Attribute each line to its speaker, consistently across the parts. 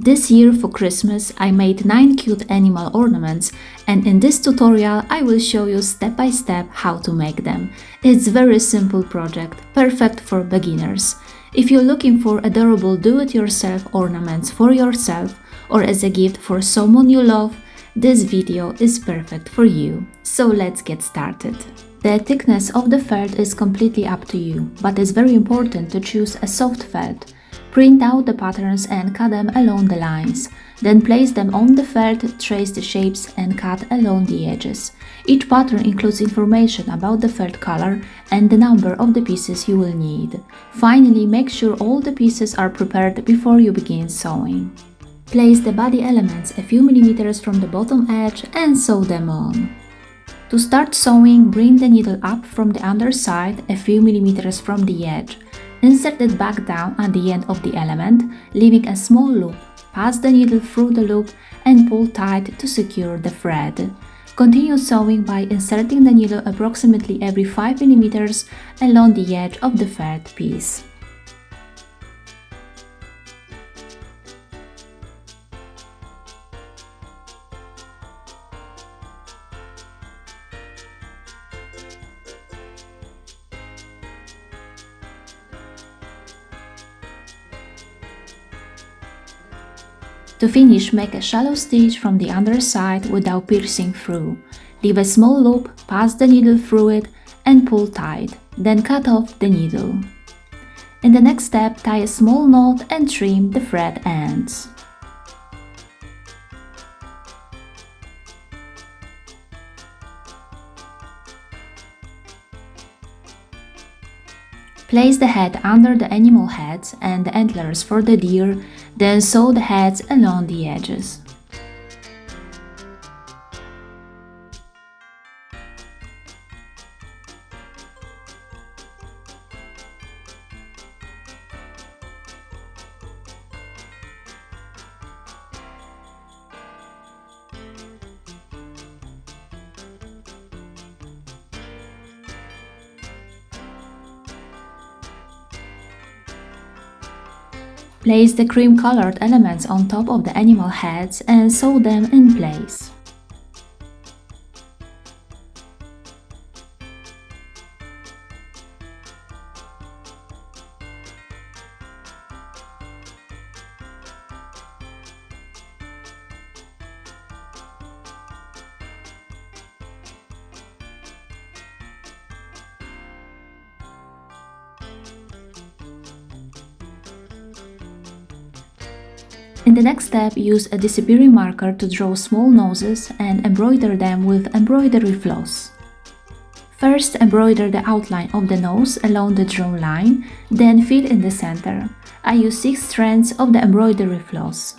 Speaker 1: This year for Christmas I made 9 cute animal ornaments, and in this tutorial I will show you step by step how to make them. It's a very simple project, perfect for beginners. If you're looking for adorable do-it-yourself ornaments for yourself or as a gift for someone you love, this video is perfect for you. So let's get started. The thickness of the felt is completely up to you, but it's very important to choose a soft felt. Print out the patterns and cut them along the lines. Then place them on the felt, trace the shapes and cut along the edges. Each pattern includes information about the felt color and the number of the pieces you will need. Finally, make sure all the pieces are prepared before you begin sewing. Place the body elements a few millimeters from the bottom edge and sew them on. To start sewing, bring the needle up from the underside a few millimeters from the edge. Insert it back down at the end of the element, leaving a small loop. Pass the needle through the loop and pull tight to secure the thread. Continue sewing by inserting the needle approximately every 5 mm along the edge of the felt piece. To finish, make a shallow stitch from the underside without piercing through. Leave a small loop, pass the needle through it and pull tight, then cut off the needle. In the next step, tie a small knot and trim the thread ends. Place the head under the animal heads and the antlers for the deer, then sew the heads along the edges. Place the cream-colored elements on top of the animal heads and sew them in place. In the next step, use a disappearing marker to draw small noses and embroider them with embroidery floss. First, embroider the outline of the nose along the drawn line, then fill in the center. I use 6 strands of the embroidery floss.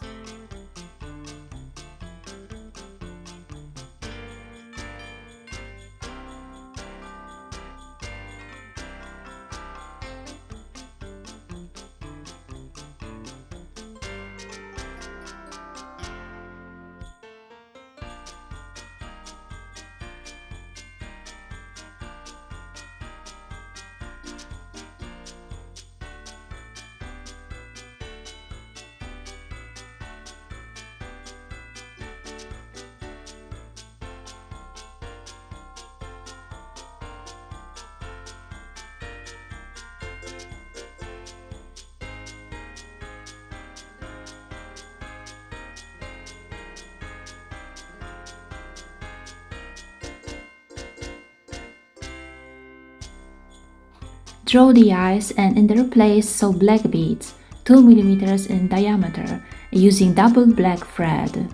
Speaker 1: Draw the eyes and in their place sew black beads, 2 mm in diameter, using double black thread.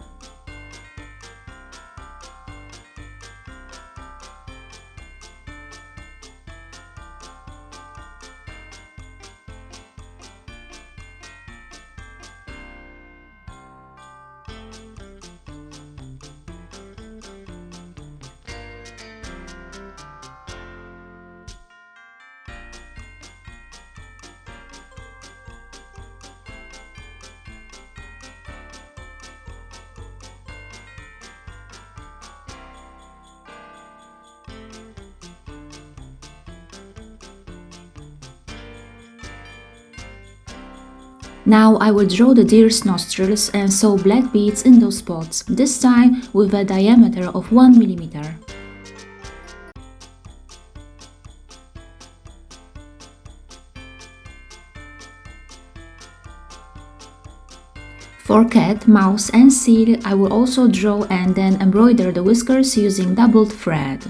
Speaker 1: Now I will draw the deer's nostrils and sew black beads in those spots, this time with a diameter of 1 mm. For cat, mouse and seal, I will also draw and then embroider the whiskers using doubled thread.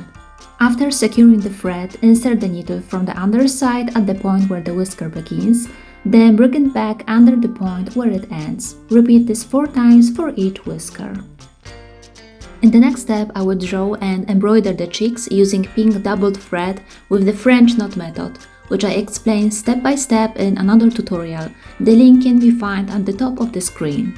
Speaker 1: After securing the thread, insert the needle from the underside at the point where the whisker begins, then bring it back under the point where it ends. Repeat this 4 times for each whisker. In the next step, I will draw and embroider the cheeks using pink doubled thread with the French knot method, which I explain step by step in another tutorial. The link can be found at the top of the screen.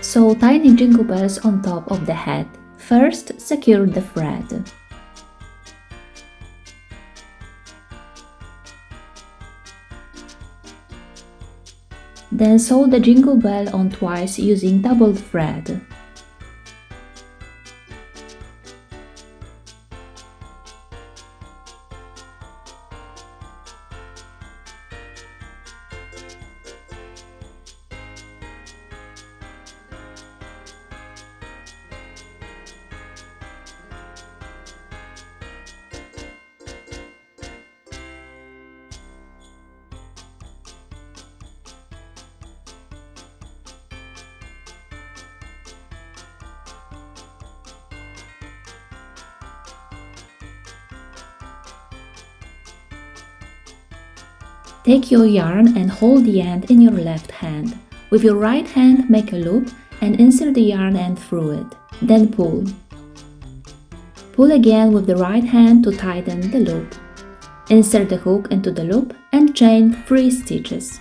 Speaker 1: Sew tiny jingle bells on top of the head. First, secure the thread. Then sew the jingle bell on twice using double thread. Take your yarn and hold the end in your left hand. With your right hand, make a loop and insert the yarn end through it. Then pull. Pull again with the right hand to tighten the loop. Insert the hook into the loop and chain 3 stitches.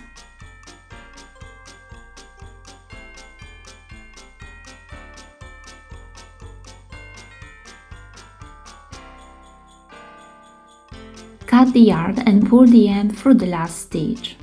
Speaker 1: Cut the yarn and pull the end through the last stitch.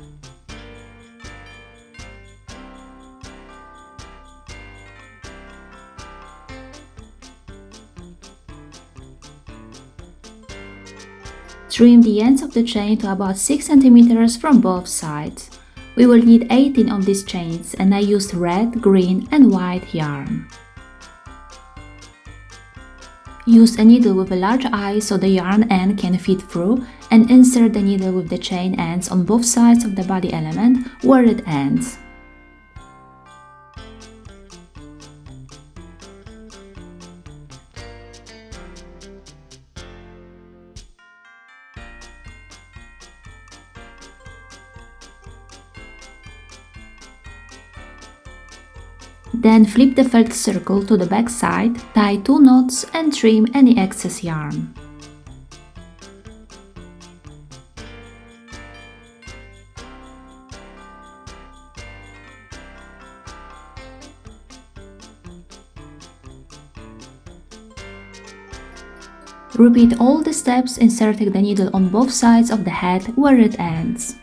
Speaker 1: Trim the ends of the chain to about 6 cm from both sides. We will need 18 of these chains and I used red, green and white yarn. Use a needle with a large eye so the yarn end can fit through and insert the needle with the chain ends on both sides of the body element where it ends. Then flip the felt circle to the back side, tie 2 knots and trim any excess yarn. Repeat all the steps, inserting the needle on both sides of the head where it ends.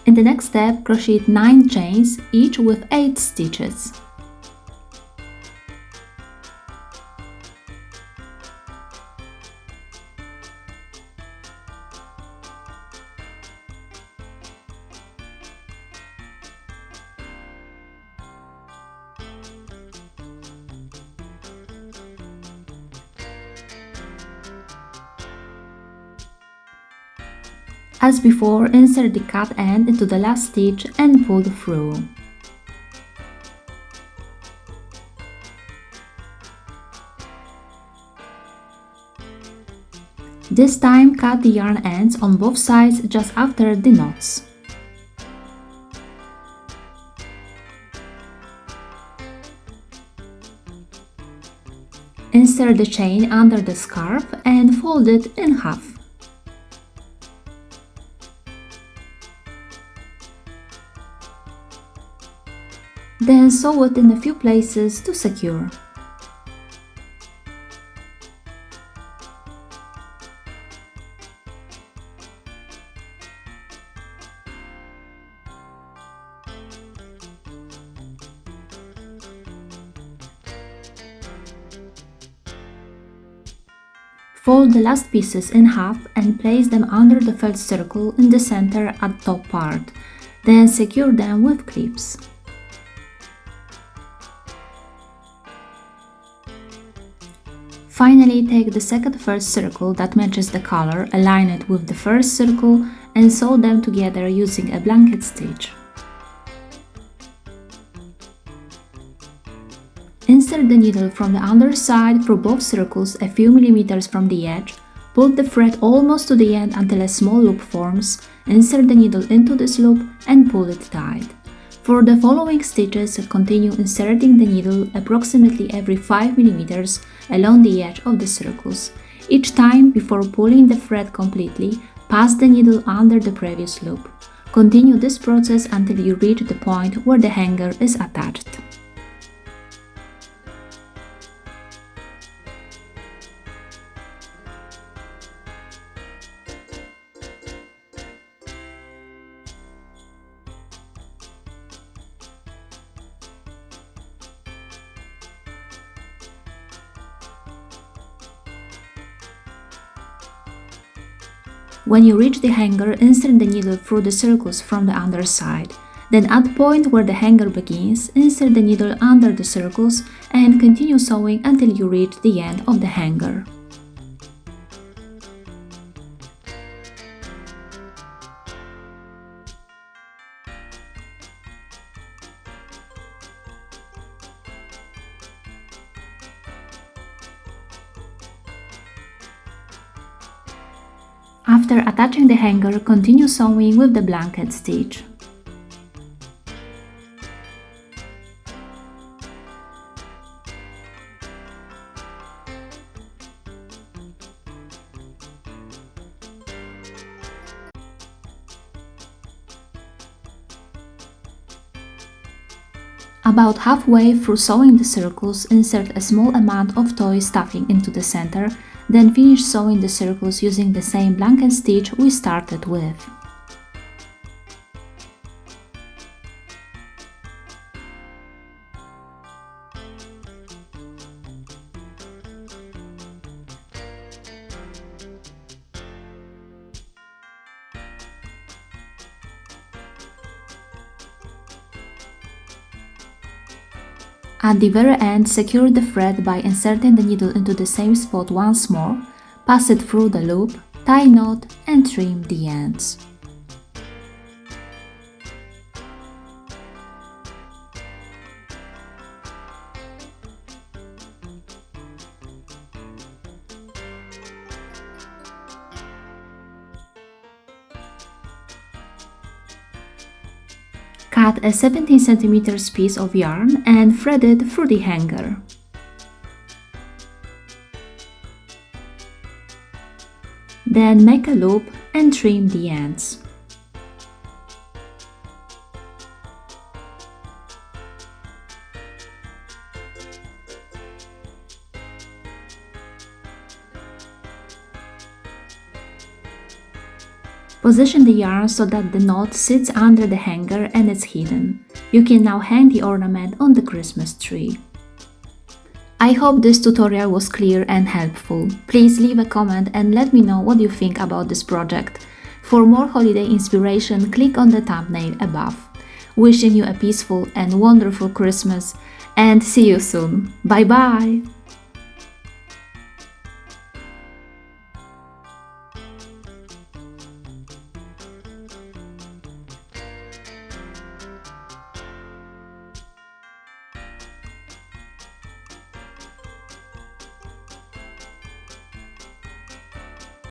Speaker 1: In the next step, crochet 9 chains, each with 8 stitches. As before, insert the cut end into the last stitch and pull through. This time cut the yarn ends on both sides just after the knots. Insert the chain under the scarf and fold it in half. Then sew it in a few places to secure. Fold the last pieces in half and place them under the first circle in the center at top part. Then secure them with clips. Finally, take the second first circle that matches the color, align it with the first circle and sew them together using a blanket stitch. Insert the needle from the underside through both circles a few millimeters from the edge, pull the thread almost to the end until a small loop forms, insert the needle into this loop and pull it tight. For the following stitches, continue inserting the needle approximately every 5 mm along the edge of the circles. Each time, before pulling the thread completely, pass the needle under the previous loop. Continue this process until you reach the point where the hanger is attached. When you reach the hanger, insert the needle through the circles from the underside. Then at the point where the hanger begins, insert the needle under the circles and continue sewing until you reach the end of the hanger. After attaching the hanger, continue sewing with the blanket stitch. About halfway through sewing the circles, insert a small amount of toy stuffing into the center, then finish sewing the circles using the same blanket stitch we started with. At the very end, secure the thread by inserting the needle into the same spot once more, pass it through the loop, tie knot and trim the ends. Cut a 17 cm piece of yarn and thread it through the hanger. Then make a loop and trim the ends. Position the yarn so that the knot sits under the hanger and it's hidden. You can now hang the ornament on the Christmas tree. I hope this tutorial was clear and helpful. Please leave a comment and let me know what you think about this project. For more holiday inspiration, click on the thumbnail above. Wishing you a peaceful and wonderful Christmas and see you soon. Bye bye!